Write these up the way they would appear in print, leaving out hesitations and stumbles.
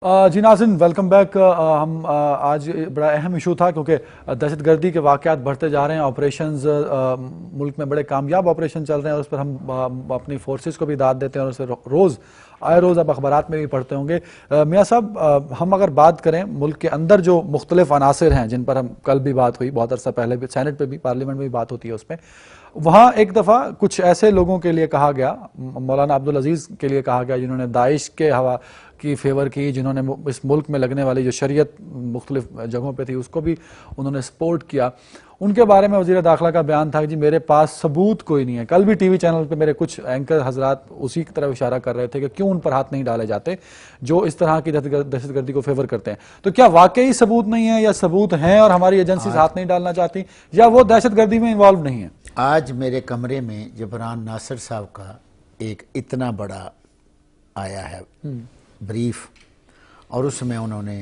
जी नाज़रीन, welcome back. हम आज बड़ा अहम इशू था क्योंकि दहशतगर्दी के वाक़यात बढ़ते जा रहे हैं। ऑपरेशंस मुल्क में बड़े कामयाब ऑपरेशन चल रहे हैं और उस पर हम अपनी फोर्सेस को भी दाद देते हैं और उसे रोज़ आए रोज़ अब अखबारात में भी पढ़ते होंगे। मियाँ साहब, हम अगर बात करें मुल्क के अंदर जो मुख्तलिफ अनासर हैं जिन पर हम कल भी बात हुई, बहुत अरसा पहले भी सेनेट पे भी, पार्लियामेंट में भी बात होती है उसमें, वहाँ एक दफ़ा कुछ ऐसे लोगों के लिए कहा गया, मौलाना अब्दुल अजीज़ के लिए कहा गया जिन्होंने दाइश के हवा की फेवर की, जिन्होंने इस मुल्क में लगने वाली जो शरीयत मुख्तलिफ जगहों पे थी उसको भी उन्होंने सपोर्ट किया। उनके बारे में वज़ीर दाखिला का बयान था कि जी मेरे पास सबूत कोई नहीं है। कल भी टीवी चैनल पे मेरे कुछ एंकर हजरात उसी की तरफ इशारा कर रहे थे कि क्यों उन पर हाथ नहीं डाले जाते जो इस तरह की दहशतगर्दी को फेवर करते हैं। तो क्या वाकई सबूत नहीं है या सबूत हैं और हमारी एजेंसी हाथ नहीं डालना चाहती, या वो दहशतगर्दी में इन्वॉल्व नहीं है? आज मेरे कमरे में जबरान नासिर साहब का एक इतना बड़ा आया है ब्रीफ, और उसमें उन्होंने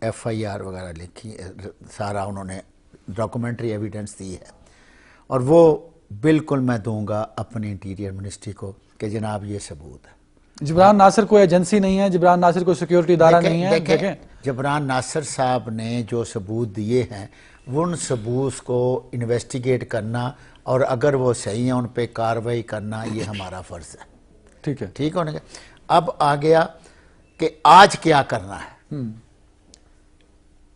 FIR वगैरह लिखी, सारा उन्होंने डॉक्यूमेंट्री एविडेंस दी है, और वो बिल्कुल मैं दूंगा अपने इंटीरियर मिनिस्ट्री को कि जनाब ये सबूत है। जबरान नासिर कोई एजेंसी नहीं है, जबरान नासिर कोई सिक्योरिटी इदारा नहीं है। देखें जबरान नासिर साहब ने जो सबूत दिए हैं उन सबूत को इन्वेस्टिगेट करना और अगर वो सही है उन पे कार्रवाई करना ये हमारा फर्ज है। ठीक है, ठीक होने का। अब आ गया कि आज क्या करना है।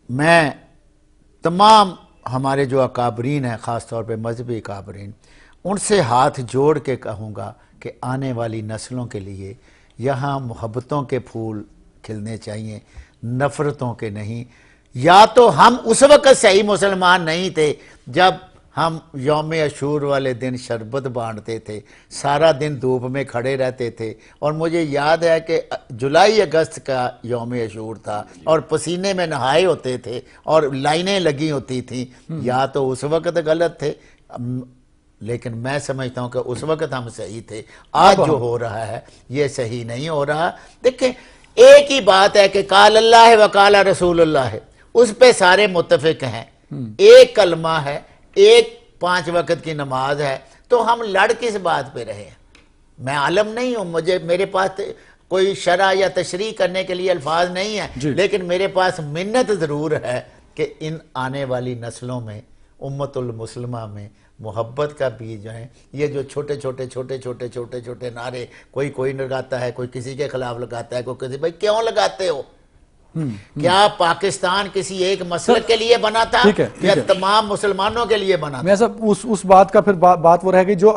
मैं तमाम हमारे जो अकाबरीन हैं, ख़ास तौर पे मजहबी अकाबरीन, उनसे हाथ जोड़ के कहूँगा कि आने वाली नस्लों के लिए यहाँ मोहब्बतों के फूल खिलने चाहिए, नफ़रतों के नहीं। या तो हम उस वक़्त सही मुसलमान नहीं थे जब हम यौम अशूर वाले दिन शरबत बांटते थे, सारा दिन धूप में खड़े रहते थे, और मुझे याद है कि जुलाई अगस्त का यौम अशूर था और पसीने में नहाए होते थे और लाइनें लगी होती थी। या तो उस वक़्त गलत थे, लेकिन मैं समझता हूँ कि उस वक़्त हम सही थे। आज जो हो रहा है ये सही नहीं हो रहा। देखिए, एक ही बात है कि काल अल्लाह है व काला रसूलुल्लाह है, उस पर सारे मुत्तफिक हैं। एक कलमा है, एक 5 वक्त की नमाज है, तो हम लड़ किस बात पे रहे? मैं आलम नहीं हूं, मेरे पास कोई शरा या तशरीह करने के लिए अल्फाज नहीं है, लेकिन मेरे पास मिन्नत जरूर है कि इन आने वाली नस्लों में, उम्मतुल मुस्लिमा में मोहब्बत का बीज है। ये जो छोटे छोटे नारे कोई लगाता है, कोई किसी के खिलाफ लगाता है, कोई किसी, भाई क्यों लगाते हो? क्या पाकिस्तान किसी एक मसलक के लिए बना था या तमाम मुसलमानों के लिए बना था? मैं सब उस बात का फिर बात वो रहेगी जो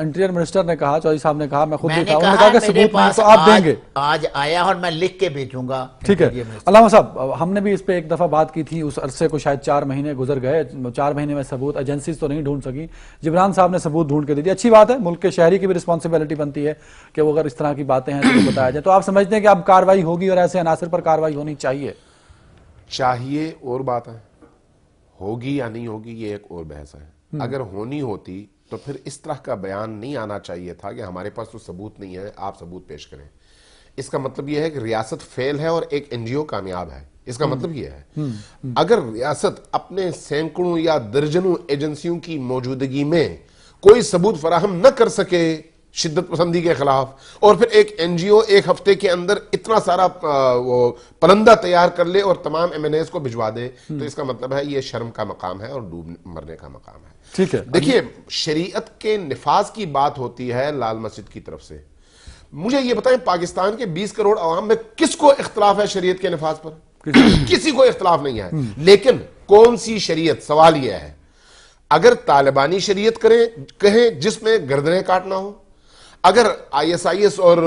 इंटीरियर मिनिस्टर ने कहा, चौधरी साहब ने कहा, मैं खुद भी कहा, उन्होंने कहा कि सबूत नहीं तो आप देंगे। आज आया और मैं लिख के भेजूंगा। ठीक है अल्लामा साहब, हमने भी इस पे एक दफा बात की थी, उस अरसे को शायद 4 महीने गुजर गए, 4 महीने में सबूत एजेंसीज तो नहीं ढूंढ सकी, जिब्रान साहब ने सबूत ढूंढ के दे दिया। अच्छी बात है, मुल्क के शहरी की भी रिस्पॉन्सिबिलिटी बनती है कि वो अगर इस तरह की बातें हैं तो बताया जाए। तो आप समझते हैं कि अब कार्रवाई होगी और ऐसे अनासर पर कार्रवाई होनी चाहिए? चाहिए और बात है, होगी या नहीं होगी ये एक और बहस है। अगर होनी होती तो फिर इस तरह का बयान नहीं आना चाहिए था कि हमारे पास तो सबूत नहीं है, आप सबूत पेश करें। इसका मतलब यह है कि रियासत फेल है और एक NGO कामयाब है। इसका मतलब यह है अगर रियासत अपने सैकड़ों या दर्जनों एजेंसियों की मौजूदगी में कोई सबूत फराहम न कर सके शिद्दत पसंदी के खिलाफ, और फिर एक NGO एक हफ्ते के अंदर इतना सारा वो पलंदा तैयार कर ले और तमाम MNAs को भिजवा दे, तो इसका मतलब है ये शर्म का मकाम है और डूब मरने का मकाम है। ठीक है, देखिए, शरीयत के निफाज की बात होती है लाल मस्जिद की तरफ से। मुझे ये बताएं, पाकिस्तान के 20 करोड़ अवाम में किसको इख्तलाफ है शरीयत के निफाज पर? किसी को इख्तलाफ नहीं है। लेकिन कौन सी शरीयत? सवाल यह है, अगर तालिबानी शरीयत कहें जिसमें गर्दनें काटना हो, अगर ISIS और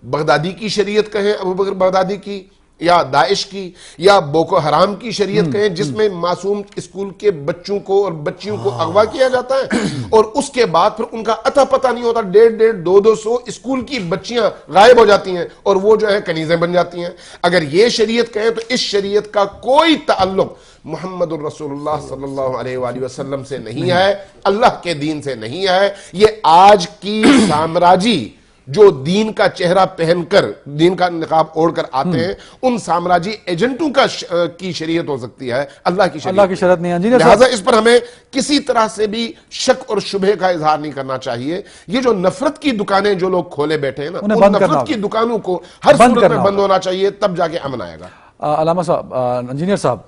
बगदादी की शरीयत कहें, अबू बकर बगदादी की, या दाइश की, या बोको हराम की शरीयत कहें जिसमें मासूम स्कूल के बच्चों को और बच्चियों को अगवा किया जाता है और उसके बाद फिर उनका अता पता नहीं होता, 150 200 स्कूल की बच्चियां गायब हो जाती हैं और वो जो है कनीजें बन जाती हैं। अगर ये शरीयत कहें तो इस शरीयत का कोई ताल्लुक मुहम्मद रसूलुल्लाह सल्लल्लाहु अलैहि वसल्लम से नहीं है, अल्लाह के दीन से नहीं है। ये आज की साम्राज्य जो दीन का चेहरा पहनकर, दीन का निकाब ओढ़कर आते हैं, उन साम्राज्य एजेंटों की शरीयत हो सकती है, अल्लाह की शरीयत नहीं है। लिहाजा इस पर हमें किसी तरह से भी शक और शुबहे का इजहार नहीं करना चाहिए। ये जो नफरत की दुकानें जो लोग खोले बैठे हैं ना, उन नफरत की दुकानों को हर सूरत में बंद होना चाहिए, तब जाके अमन आएगा। अलामा साहब, इंजीनियर साहब,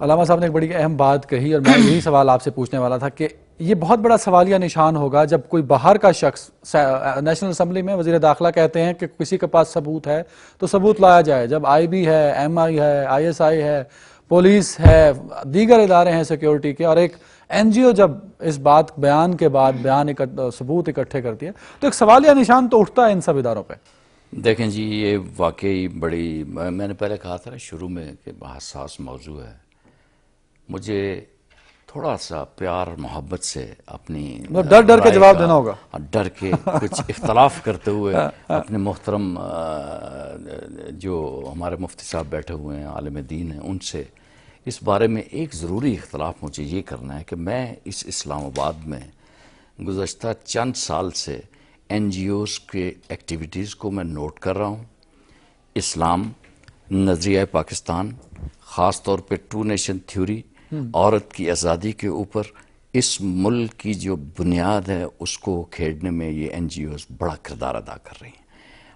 अलामा साहब ने एक बड़ी अहम बात कही और मैं यही सवाल आपसे पूछने वाला था कि ये बहुत बड़ा सवालिया निशान होगा जब कोई बाहर का शख्स नेशनल असेंबली में वजीर दाखिला कहते हैं कि किसी के पास सबूत है तो सबूत लाया जाए। जब IB है, MI है, ISI है, पुलिस है, दीगर इदारे हैं सिक्योरिटी के, और एक NGO जब इस बात बयान के बाद सबूत इकट्ठे करती है तो एक सवालिया निशान तो उठता है इन सब इदारों पर। देखें जी, ये वाकई बड़ी, मैंने पहले कहा था ना शुरू में कि हसास मौजू है। मुझे थोड़ा सा प्यार मोहब्बत से अपनी डर डर के जवाब देना होगा, डर के कुछ इख्तलाफ करते हुए अपने मोहतरम जो हमारे मुफ्ती साहब बैठे हुए हैं, आलिम दीन हैं, उनसे इस बारे में एक ज़रूरी इख्तलाफ मुझे ये करना है कि मैं इस इस्लामाबाद में गुज़श्ता चंद साल से NGOs के एक्टिविटीज़ को मैं नोट कर रहा हूँ। इस्लाम, नज़रिया पाकिस्तान, ख़ास तौर पे टू नेशन थ्योरी, औरत की आज़ादी के ऊपर इस मुल्क की जो बुनियाद है उसको खेड़ने में ये NGOs बड़ा किरदार अदा कर रही हैं।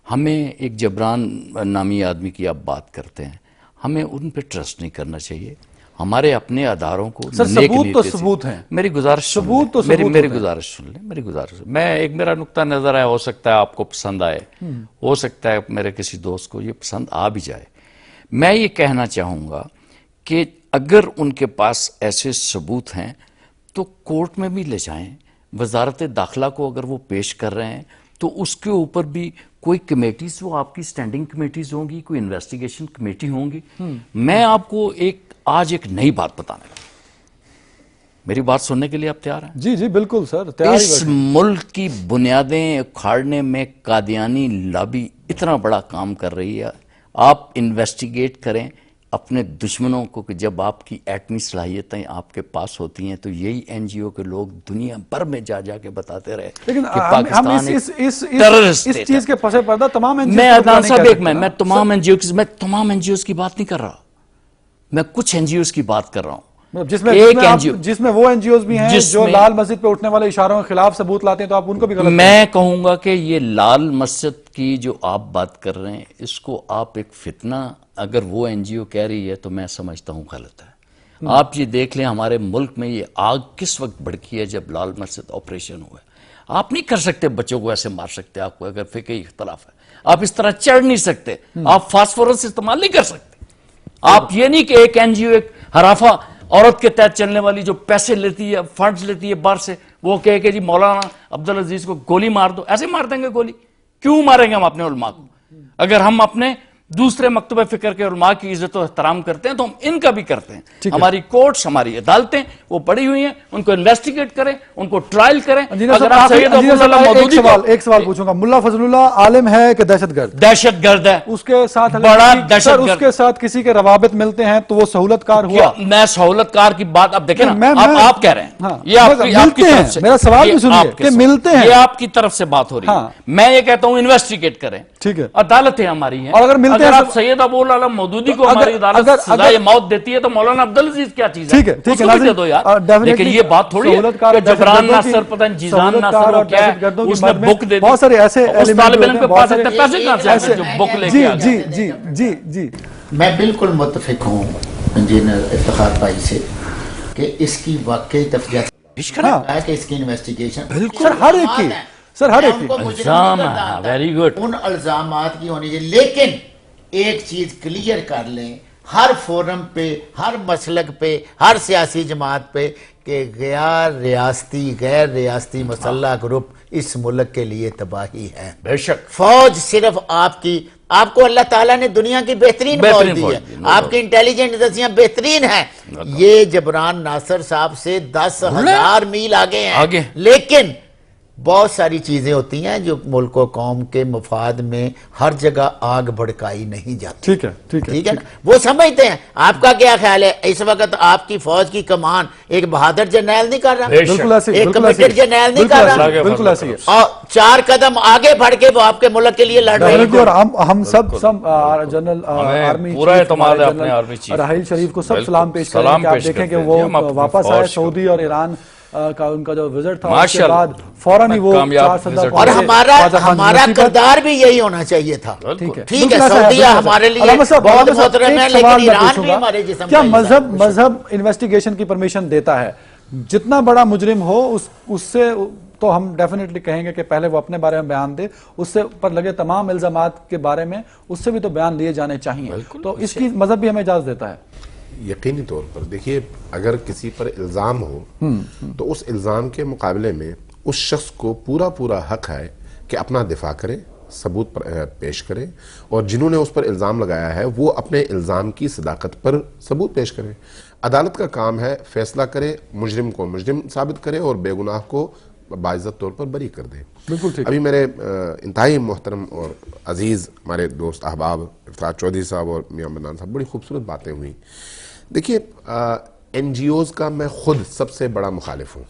हमें एक जबरान नामी आदमी की आप बात करते हैं, हमें उन पे ट्रस्ट नहीं करना चाहिए। हमारे अपने अदारों को सबूत तो सबूत हैं। मेरी गुजारिश, सबूत तो मेरी गुजारिश सुन लें, मेरी गुजारिश। मेरा नुक्ता नजर है, हो सकता है आपको पसंद आए, हो सकता है मेरे किसी दोस्त को ये पसंद आ भी जाए। मैं ये कहना चाहूँगा कि अगर उनके पास ऐसे सबूत हैं तो कोर्ट में भी ले जाएं। वजारत दाखिला को अगर वो पेश कर रहे हैं तो उसके ऊपर भी कोई कमेटीज, वो आपकी स्टैंडिंग कमेटीज होंगी, कोई इन्वेस्टिगेशन कमेटी होंगी। मैं आपको आज एक नई बात बताने लगा, मेरी बात सुनने के लिए आप तैयार हैं? जी जी बिल्कुल सर, तैयार। इस मुल्क की बुनियादें उखाड़ने में कादियानी लॉबी इतना बड़ा काम कर रही है। आप इन्वेस्टिगेट करें अपने दुश्मनों को कि जब आपकी एटमी सलाहियतें आपके पास होती हैं तो यही NGO के लोग दुनिया भर में जा के बताते रहे लेकिन कि पाकिस्तान इस चीज के पसे पर्दा तमाम NGO मैं तमाम NGOs की बात नहीं कर रहा, मैं कुछ NGOs की बात कर रहा हूं, जिसमें वो NGOs भी हैं जो लाल मस्जिद पे उठने वाले इशारों के खिलाफ सबूत लाते हैं, तो आप उनको भी गलत। मैं कहूंगा कि ये लाल मस्जिद की जो आप बात कर रहे हैं, इसको आप एक फितना, अगर वो NGO कह रही है तो मैं समझता हूं गलत है। आप ये देख लें हमारे मुल्क में ये आग किस वक्त भड़की है, जब लाल मस्जिद ऑपरेशन हुआ। आप नहीं कर सकते बच्चों को ऐसे मार सकते, आपको अगर फिक्री इख्तलाफ है, आप इस तरह चढ़ नहीं सकते, आप फास्फोरस इस्तेमाल नहीं कर सकते। आप ये नहीं कि एक NGO, एक हराफा औरत के तहत चलने वाली जो पैसे लेती है, फंड्स लेती है बाहर से, वो कहे कि जी मौलाना अब्दुल अजीज को गोली मार दो। ऐसे मार देंगे गोली? क्यों मारेंगे हम अपने उलमा को? अगर हम अपने दूसरे मकतबे फिक्र के उलमा की इज्जत और एहतराम करते हैं तो हम इनका भी करते हैं। हमारी कोर्ट्स, हमारी अदालतें वो पड़ी हुई हैं, उनको इन्वेस्टिगेट करें, उनको ट्रायल करें। अगर आप एक सवाल पूछूंगा, मुल्ला फजलुल्लाह आलिम है कि दहशतगर्द? दहशतगर्द है। उसके साथ बड़ा दहशतगर्द, उसके साथ किसी के रवाबित मिलते हैं तो वो सहूलतकार हुआ? मैं सहूलतकार की बात, आप देखें ना, आप कह रहे हैं ये आपकी तरफ से, मेरा सवाल भी सुनिए कि मिलते हैं, ये आपकी तरफ से बात हो रही है। मैं ये कहता हूं इन्वेस्टिगेट करें, ठीक है, अदालतें हमारी हैं। और अगर मिलते अगर आप सैयद अबूल आलम मौदूदी को हमारी अदालत सजाए मौत देती है तो मौलाना अब्दुल अजीज क्या चीज है? ठीक है, ठीक है, दे दो यार। लेकिन ये बात थोड़ी है कि जबरान नासर, पता नहीं जीजान नासर वो क्या है, उसने बुक दे दी, बहुत सारे ऐसे तालिब इल्म के पास इतने पैसे कहां से आते जो बुक लेके आ गए? जी जी जी जी, मैं बिल्कुल मुत्तफिक हूं इंजीनियर इफ्तिखार भाई से कि इसकी वाकई तफसील है कि इसकी इन्वेस्टिगेशन बिल्कुल हर एक की, सर हर एक की, वेरी गुड, उन इल्जामात की होनी चाहिए। लेकिन एक चीज क्लियर कर लें हर फोरम पे, हर मसलक पे, हर सियासी जमात पे कि गैर रियासती मसल्ला ग्रुप इस मुल्क के लिए तबाही है। बेशक फौज सिर्फ आपको अल्लाह ताला ने दुनिया की बेहतरीन फौज दी है, आपकी इंटेलिजेंस एजेंसियां बेहतरीन हैं। ये जबरान नासर साहब से 10,000 मील आगे हैं, लेकिन बहुत सारी चीजें होती हैं जो मुल्क और कौम के मफाद में हर जगह आग भड़काई नहीं जाती। ठीक है, ठीक है, ठीक है ना, वो समझते हैं। आपका क्या ख्याल है, इस वक्त आपकी फौज की कमान एक बहादुर जर्नैल नहीं कर रहा, बिल्कुल ऐसे, एक बिल्कुल कमिटेड ऐसे, जर्नैल नहीं कर रहा, बिल्कुल ऐसे ही है। और 4 कदम आगे बढ़ के वो आपके मुल्क के लिए लड़ रहे डेफिनेटली, और हैं। हम सब जनरल आर्मी पूरा एतमाद है अपने आर्मी चीफ राहील शरीफ को सब बिल्कुल, सलाम पेश करें कि आप देखें कि वो वापस आए सऊदी और ईरान का उनका जो विजिट था उसके बाद फौरन ही वो 4 सदा और हमारा किरदार भी यही होना चाहिए था। ठीक है, ठीक है, सऊदीया हमारे लिए बहुत मोहतरम है, लेकिन ईरान भी हमारे जिस्म क्या का हिस्सा है। मजहब इन्वेस्टिगेशन की परमिशन देता है? जितना बड़ा मुजरिम हो उससे तो हम डेफिनेटली कहेंगे कि पहले वो अपने बारे में बयान दे, उससे पर लगे तमाम इल्जामात के बारे में उससे भी तो बयान लिए जाने चाहिए। तो इसकी मजहब भी हमें इजाजत देता है। यकीनी तौर पर देखिए, अगर किसी पर इल्जाम हो तो उस इल्जाम के मुकाबले में उस शख्स को पूरा पूरा हक है कि अपना दिफा करे, सबूत पेश करे, और जिन्होंने उस पर इल्जाम लगाया है वो अपने इल्जाम की सदाकत पर सबूत पेश करे। अदालत का काम है फैसला करे, मुजरिम को मुजरिम साबित करे और बेगुनाह को बाइज्जत तौर पर बरी कर दे। बिल्कुल ठीक। अभी मेरे इंतहाई मोहतरम और अजीज हमारे दोस्त अहबाब इफ्तार चौधरी साहब और मियां मन्नान साहब बड़ी खूबसूरत बातें हुई। देखिए, एनजीओज का मैं खुद सबसे बड़ा मुखालिफ हूँ।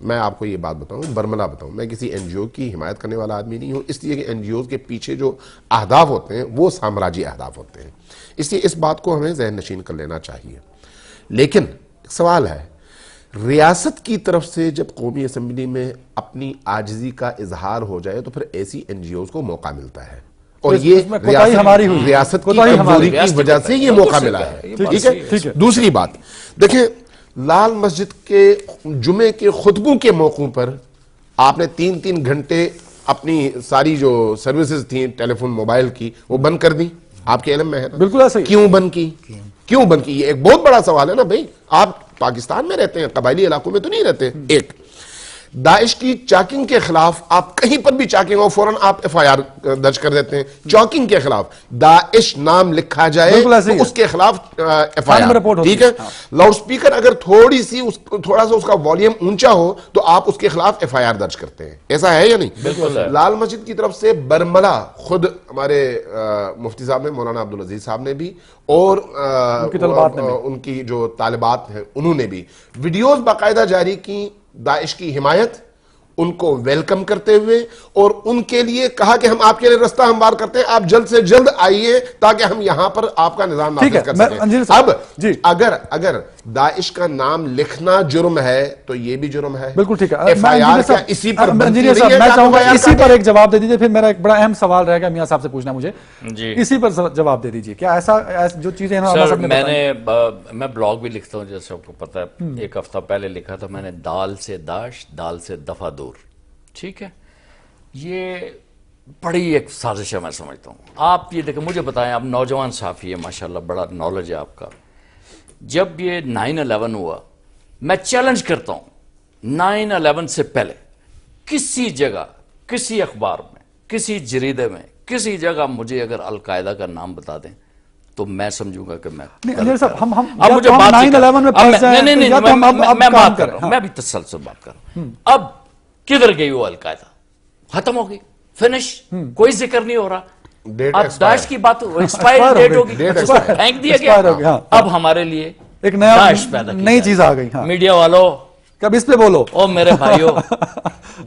मैं आपको ये बात बताऊँ, बरमला बताऊँ, मैं किसी एनजीओ की हिमायत करने वाला आदमी नहीं हूँ, इसलिए कि एनजीओज के पीछे जो अहदाफ होते हैं वो साम्राज्य अहदाफ होते हैं, इसलिए इस बात को हमें जहन नशीन कर लेना चाहिए। लेकिन एक सवाल है, रियासत की तरफ से जब कौमी असम्बली में अपनी आजिजी का इजहार हो जाए तो फिर ऐसी एनजीओज को मौका मिलता है, और ये हमारी हुई, रियासत की कमजोरी की वजह से ये मौका मिला है। ठीक है। दूसरी बात देखें, लाल मस्जिद के जुमे के खुतबों के मौकों पर आपने 3-3 घंटे अपनी सारी जो सर्विसेज थी टेलीफोन मोबाइल की वो बंद कर दी, आपके इल्म में है ना? बिल्कुल ऐसे ही। क्यों बंद की? क्यों बंद की? ये एक बहुत बड़ा सवाल है ना भाई। आप पाकिस्तान में रहते हैं, कबायली इलाकों में तो नहीं रहते। एक दाइश की चॉकिंग के खिलाफ आप कहीं पर भी चॉकिंग हो फौरन आप एफआईआर दर्ज कर देते हैं। चॉकिंग के खिलाफ दाइश नाम लिखा जाए तो उसके खिलाफ एफआईआर, ठीक है। लाउड स्पीकर अगर थोड़ा सा उसका वॉल्यूम ऊंचा हो तो आप उसके खिलाफ एफआईआर दर्ज करते हैं, ऐसा है या नहीं? बिल्कुल है। लाल मस्जिद की तरफ से बरमला खुद हमारे मुफ्ती साहब ने, मौलाना अब्दुल अजीज साहब ने भी, और उनकी जो तालिबात हैं उन्होंने भी वीडियोस बाकायदा जारी की दाइश की हिमायत, उनको वेलकम करते हुए, और उनके लिए कहा कि हम आपके लिए रास्ता हमवार करते हैं, आप जल्द से जल्द आइए ताकि हम यहां पर आपका निजाम नाफिज कर सकें। अब अगर दाइश का नाम लिखना जुर्म है तो ये भी जुर्म है। बिल्कुल ठीक है। एफआईआर क्या इसी पर? इंजीनियर साहब, मैं चाहूंगा इसी पर एक जवाब दे दीजिए, फिर मेरा एक बड़ा अहम सवाल रहेगा मियां साहब से पूछना मुझे जी। इसी पर जवाब दे दीजिए। क्या ऐसा जो चीजें मैं ब्लॉग भी लिखता हूँ, जैसे आपको पता है, एक हफ्ता पहले लिखा था मैंने, दाल से दाश, दाल से दफा दूर। ठीक है, ये बड़ी एक साजिश है, मैं समझता हूँ। आप ये देखें, मुझे बताएं, आप नौजवान साफी है माशाल्लाह, बड़ा नॉलेज है आपका। जब ये 9/11 हुआ, मैं चैलेंज करता हूं 9/11 से पहले किसी जगह, किसी अखबार में, किसी जरीदे में, किसी जगह मुझे अगर अलकायदा का नाम बता दें तो मैं समझूंगा कि मैं अब मुझे 9/11 में फंस जाए, मैं बात कर रहा हूं, मैं अभी तसल्सल बात कर रहा हूं। अब किधर गई वो अलकायदा? खत्म हो गई, फिनिश, कोई जिक्र नहीं हो रहा। अब दाइश की बात एक्सपायर डेट होगी, फेंक दिया गया। अब हमारे लिए एक नई चीज आ गई। मीडिया वालों, कब इस पे बोलो। ओ मेरे भाइयों,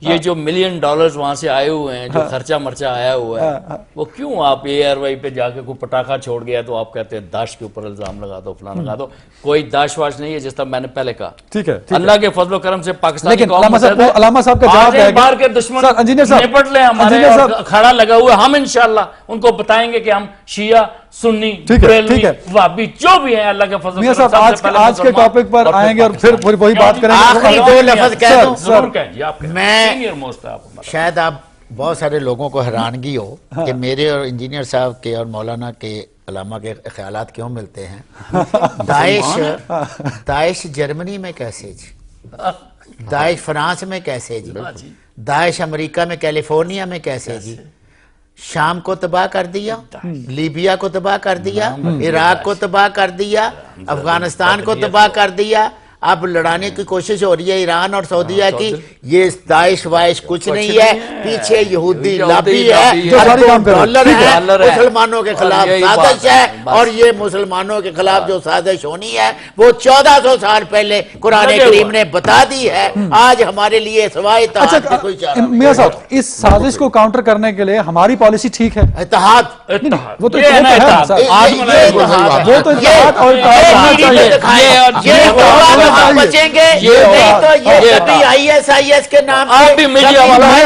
ये जो $1 मिलियन वहां से आए हुए हैं, जो खर्चा मर्चा आया हुआ है, वो क्यों आप एयरवाई पे जाके कोई पटाखा छोड़ गया तो आप कहते हैं दाश के ऊपर इल्जाम लगा दो, फलाना लगा दो। कोई दाश वाश नहीं है, जिस तरह मैंने पहले कहा। ठीक है, अल्लाह के फजलो करम से पाकिस्तान अलामा साहब का जवाब है, बाहर के दुश्मन निपट ले, हमारे खड़ा लगा हुआ। हम इंशाल्लाह उनको बताएंगे कि हम शिया, सुन्नी, बरेलवी, वाबी जो भी है, अल्लाह के फजल से आज के टॉपिक पर आएंगे और फिर वही बात करेंगे। दो लफ्ज कह दूं, मैं शायद आप बहुत सारे लोगों को हैरानगी हो कि मेरे और इंजीनियर साहब के और मौलाना के, अलामा के ख्यालात क्यों मिलते हैं। दाइश जर्मनी में कैसे जी, दाइश फ्रांस में कैसे जी, दाइश अमेरिका में कैलिफोर्निया में कैसे जी, शाम को तबाह कर दिया, लीबिया को तबाह कर दिया, इराक को तबाह कर दिया, अफगानिस्तान को तबाह कर दिया, अब लड़ाने की कोशिश हो रही है ईरान और सऊदीया की। ये दाइश वाइश कुछ नहीं है, पीछे यहूदी लॉबी है, डॉलर है, मुसलमानों के खिलाफ साजिश है, और ये मुसलमानों के खिलाफ जो साजिश होनी है वो 1400 साल पहले कुरान करीम ने बता दी है। आज हमारे लिए सवाए अच्छा मियां साहब, इस साजिश को काउंटर करने के लिए हमारी पॉलिसी ठीक है, इत्तेहाद, वो तो है ना सर, वो तो इत्तेहाद और बचेंगे नहीं तो ये अभी ISIS के नाम आप मीडिया वाला है,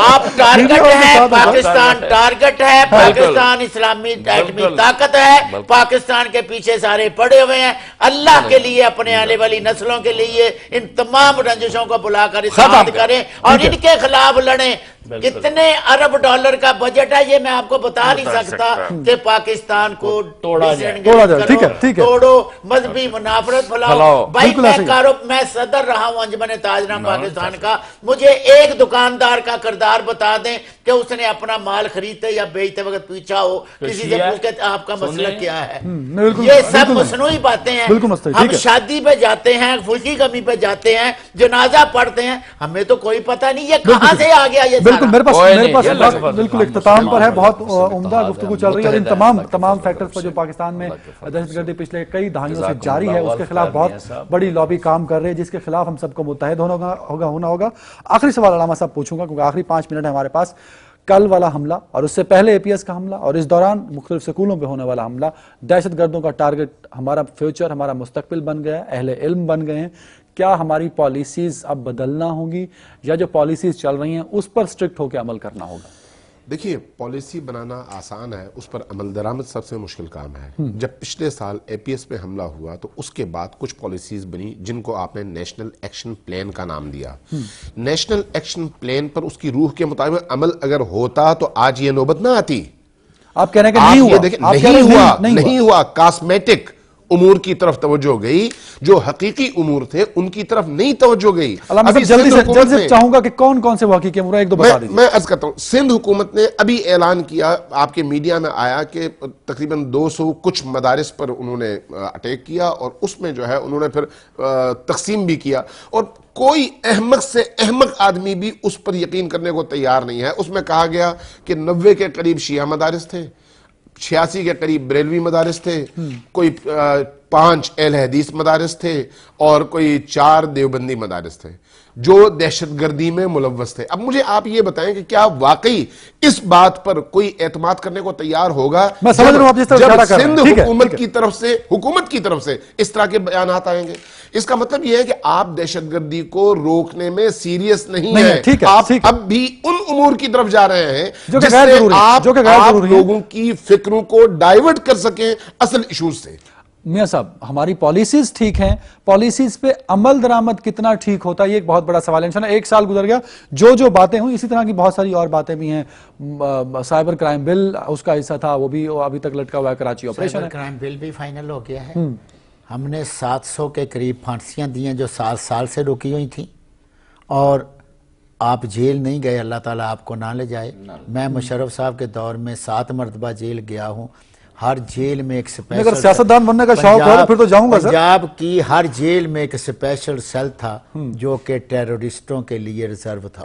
आप टारगेट है, पाकिस्तान टारगेट है, पाकिस्तान इस्लामी एटमी ताकत है, पाकिस्तान के पीछे सारे पड़े हुए हैं। अल्लाह के लिए अपने आने वाली नस्लों के लिए इन तमाम रंजिशों को बुलाकर इत्तेहाद करें और इनके खिलाफ लड़ें। कितने अरब डॉलर का बजट है ये मैं आपको बता नहीं सकता कि पाकिस्तान को तोड़ा जाए, ठीक है, ठीक है, तोड़ो, मजहबी मुनाफरत फैलाओ। भाई मैं सदर रहा हूं अंजुमन ताजराम पाकिस्तान का, मुझे एक दुकानदार का किरदार बता दें कि उसने अपना माल खरीदते या बेचते वक्त पूछा हो किसी से पूछ के आपका मसला क्या है। ये सब मसनूई बातें हैं। हम शादी पे जाते हैं, खुशी गमी पे जाते हैं, जनाजा पढ़ते हैं, हमें तो कोई पता नहीं ये कहां से आ गया। ये बिल्कुल मेरे पास बिल्कुल इख्तिताम पर है, बहुत उम्दा गुफ्तगू चल रही है और इन तमाम फैक्टर्स पर जो पाकिस्तान में दहशतगर्दी पिछले कई दहाइयों से जारी है उसके खिलाफ बहुत बड़ी लॉबी काम कर रही है, जिसके खिलाफ हम सबको मुत्तहिद होना होगा। आखिरी सवाल अलामा साहब पूछूंगा क्योंकि आखिरी 5 मिनट है हमारे पास। कल वाला हमला और उससे पहले APS का हमला और इस दौरान मुख्तलिफ स्कूलों पे होने वाला हमला, दहशतगर्दों का टारगेट हमारा फ्यूचर, हमारा मुस्तकबिल बन गया है, अहले इल्म बन गए हैं। क्या हमारी पॉलिसीज अब बदलना होगी या जो पॉलिसीज चल रही हैं उस पर स्ट्रिक्ट होकर अमल करना होगा? देखिए, पॉलिसी बनाना आसान है, उस पर अमल दरामद सबसे मुश्किल काम है। जब पिछले साल APS पे हमला हुआ तो उसके बाद कुछ पॉलिसीज बनी जिनको आपने नेशनल एक्शन प्लान का नाम दिया। नेशनल एक्शन प्लान पर उसकी रूह के मुताबिक अमल अगर होता तो आज ये नौबत ना आती। आप कह रहे हैं कि नहीं हुआ, कॉस्मेटिक उमूर की तरफ तवज्जो गई, जो हकीकी उमूर थे उनकी तरफ नहीं तवज्जो गई। अभी जल्दी से चाहूंगा कि कौन कौन से वो हकीकी उमूर है, एक दो बता दीजिए। मैं अर्ज करता हूं, सिंध हुकूमत ने अभी ऐलान किया, आपके मीडिया में आया कि तकरीबन 200 कुछ मदारिस पर उन्होंने अटैक किया और उसमें जो है उन्होंने फिर तकसीम भी किया और कोई अहमक से अहमक आदमी भी उस पर यकीन करने को तैयार नहीं है। उसमें कहा गया कि 90 के करीब शिया मदारिस थे, 86 के करीब बरेलवी मदारिस थे, कोई 5 अहले हदीस मदारिस थे और कोई 4 देवबंदी मदारिस थे जो दहशतगर्दी में मुलव्वस थे। अब मुझे आप ये बताएं कि क्या वाकई इस बात पर कोई एतमाद करने को तैयार होगा? मैं समझ रहा हूं आप जिस तरह जब सिंध हुकूमत की तरफ से इस तरह के बयानात आएंगे, इसका मतलब यह है कि आप दहशतगर्दी को रोकने में सीरियस नहीं है। आप अब भी उन उमूर की तरफ जा रहे हैं जिससे आप लोगों की फिक्रों को डाइवर्ट कर सकें असल इशूज से। मियां साहब, हमारी पॉलिसीज ठीक हैं, पॉलिसीज पे अमल दरामद कितना ठीक होता है ये एक बहुत बड़ा सवाल है। इंशाल्लाह 1 साल गुजर गया, जो बातें हुई इसी तरह की बहुत सारी और बातें भी हैं। साइबर क्राइम बिल उसका हिस्सा था, वो भी अभी तक लटका हुआ है, कराची ऑपरेशन है। क्राइम बिल भी फाइनल हो गया है। हमने 700 के करीब फांसियां दी हैं जो 7 साल से रुकी हुई थी और आप जेल नहीं गए, अल्लाह ताला आपको ना ले जाए। मैं मुशर्रफ साहब के दौर में 7 मरतबा जेल गया हूँ। हर जेल में एक स्पेशल, अगर सियासतदान बनने का शौक है फिर तो जाऊंगा सर। पंजाब की हर जेल में एक स्पेशल सेल था जो कि टेररिस्टों के लिए रिजर्व था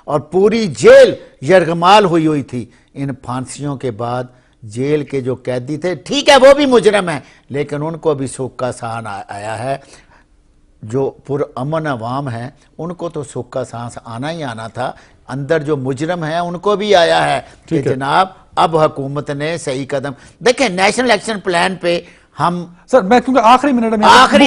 और पूरी जेल यरगमाल हुई थी। इन फांसियों के बाद जेल के जो कैदी थे, ठीक है वो भी मुजरम है, लेकिन उनको भी सुख का सांस आया है। जो पुरअमन अवाम है उनको तो सुख का सांस आना ही आना था, अंदर जो मुजरम है उनको भी आया है कि जनाब अब हुकूमत ने सही कदम। देखें, नेशनल एक्शन प्लान पे हम सर, मैं क्योंकि आखिरी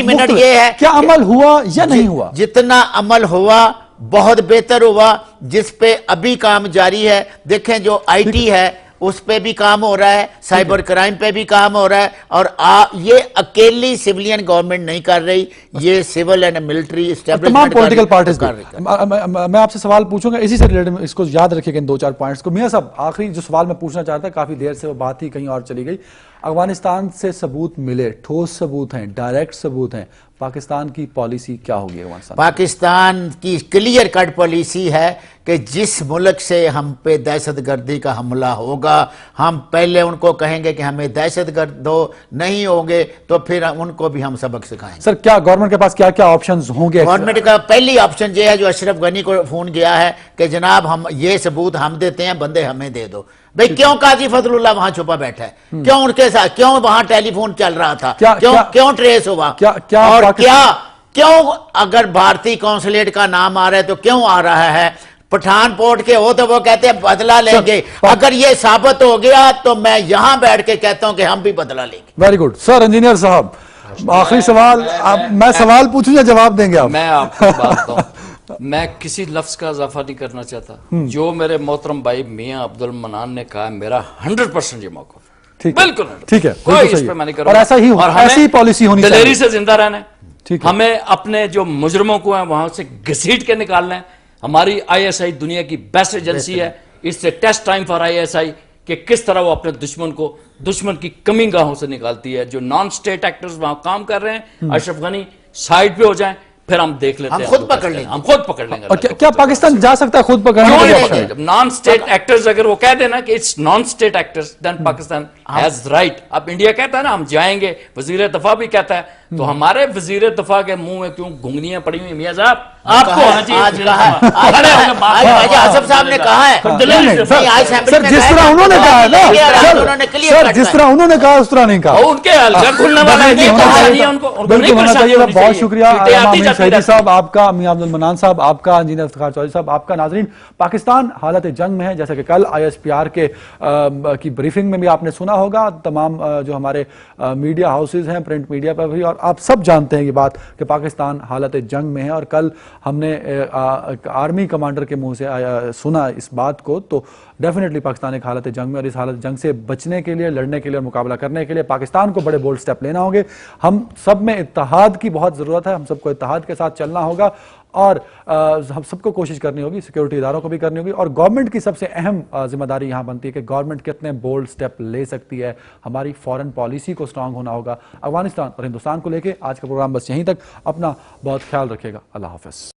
मिनट ये है क्या अमल हुआ या नहीं हुआ? जितना अमल हुआ बहुत बेहतर हुआ, जिस पे अभी काम जारी है। देखें, जो IT है उस पे भी काम हो रहा है, साइबर क्राइम पे भी काम हो रहा है और ये अकेली सिविलियन गवर्नमेंट नहीं कर रही, ये सिविल एंड मिलिट्री तमाम पॉलिटिकल पार्टीज कर रही। मैं आपसे सवाल पूछूंगा इसी से रिलेटेड, इसको याद रखिएगा इन 2-4 पॉइंट्स को। मियां साहब, आखिरी जो सवाल मैं पूछना चाहता, काफी देर से वो बात ही कहीं और चली गई। अफगानिस्तान से सबूत मिले, ठोस सबूत हैं, डायरेक्ट सबूत हैं, पाकिस्तान की पॉलिसी क्या होगी अफगानिस्तान? पाकिस्तान की क्लियर कट पॉलिसी है कि जिस मुल्क से हम पे दहशतगर्दी का हमला होगा, हम पहले उनको कहेंगे कि हमें दहशतगर्द दो, नहीं होंगे तो फिर उनको भी हम सबक सिखाएंगे। सर, क्या गवर्नमेंट के पास क्या क्या ऑप्शंस होंगे? गवर्नमेंट का पहली ऑप्शन ये है जो अशरफ गनी को फोन गया है कि जनाब हम ये सबूत हम देते हैं, बंदे हमें दे दो। भाई क्यों काजी फजलुल्लाह वहां छुपा बैठा है? क्यों उनके साथ, क्यों वहां टेलीफोन चल रहा था? क्यों ट्रेस हुआ? और क्यों अगर भारतीय कौंसलेट का नाम आ रहा है तो क्यों आ रहा है? पठानकोट के हो तो वो कहते हैं बदला लेंगे। अगर ये साबित हो गया तो मैं यहां बैठ के कहता हूं कि हम भी बदला लेंगे। Very good sir. इंजीनियर साहब, आखिरी सवाल, मैं सवाल पूछूं या जवाब देंगे आप? मैं आपको बात बताऊं, मैं किसी लफ्ज का इजाफा नहीं करना चाहता। जो मेरे मोहतरम भाई मियां अब्दुल मनान ने कहा, मेरा 100% ये मौका, बिल्कुल ठीक है, कोई इस पे मैं नहीं करूंगा। और ऐसा ही पॉलिसी होनी चाहिए, दिलेरी से जिंदा रहना है। हमें अपने जो मुजरमों को है वहां से घसीट के निकालना है। हमारी ISI दुनिया की बेस्ट एजेंसी है। इससे टेस्ट टाइम फॉर ISI कि किस तरह वो अपने दुश्मन की कमी गाहों से निकालती है। जो नॉन स्टेट एक्टर्स वहां काम कर रहे हैं, अशरफ गनी साइड पे हो जाए, फिर हम देख लेते हैं, हम खुद पकड़ लेंगे। हम खुद पकड़ लेंगे। और क्या पाकिस्तान जा सकता है खुद पकड़ने? नॉन स्टेट एक्टर्स अगर वो कह देना कि it's non state actors, then Pakistan has right. अब इंडिया कहता है ना हम जाएंगे, वजीर दफा भी कहता है, तो हमारे वजीर दफा के मुंह में क्यों घुंगनियां पड़ी हुई? मियां साहब आपको आसफ साहब ने कहा है, सर जिस तरह उन्होंने कहा है ना, सर जिस तरह उन्होंने कहा उस तरह नहीं कहा। उनके हलका खुलने वाला है, बिल्कुल होना चाहिए। बहुत शुक्रिया अमीन शहीदी साहब आपका, मियां अब्दुल मनान साहब आपका, इंजीनियर इफ्तिखार चौधरी साहब आपका। नाजरीन, पाकिस्तान हालत जंग में है, जैसा कि कल ISPR की ब्रीफिंग में भी आपने सुना होगा। तमाम जो हमारे मीडिया हाउसेज हैं, प्रिंट मीडिया पर भी, और आप सब जानते हैं ये बात कि पाकिस्तान हालत जंग में है। और कल हमने आर्मी कमांडर के मुंह से सुना इस बात को, तो डेफिनेटली पाकिस्तान एक हालत जंग में, और इस हालत जंग से बचने के लिए, लड़ने के लिए और मुकाबला करने के लिए पाकिस्तान को बड़े बोल्ड स्टेप लेना होंगे। हम सब में इत्तेहाद की बहुत ज़रूरत है, हम सबको इत्तेहाद के साथ चलना होगा, और हम सबको कोशिश करनी होगी, सिक्योरिटी इदारों को भी करनी होगी। और गवर्नमेंट की सबसे अहम जिम्मेदारी यहां बनती है कि गवर्नमेंट कितने बोल्ड स्टेप ले सकती है। हमारी फॉरेन पॉलिसी को स्ट्रांग होना होगा अफगानिस्तान और हिंदुस्तान को लेकर। आज का प्रोग्राम बस यहीं तक। अपना बहुत ख्याल रखिएगा। अल्लाह हाफिज।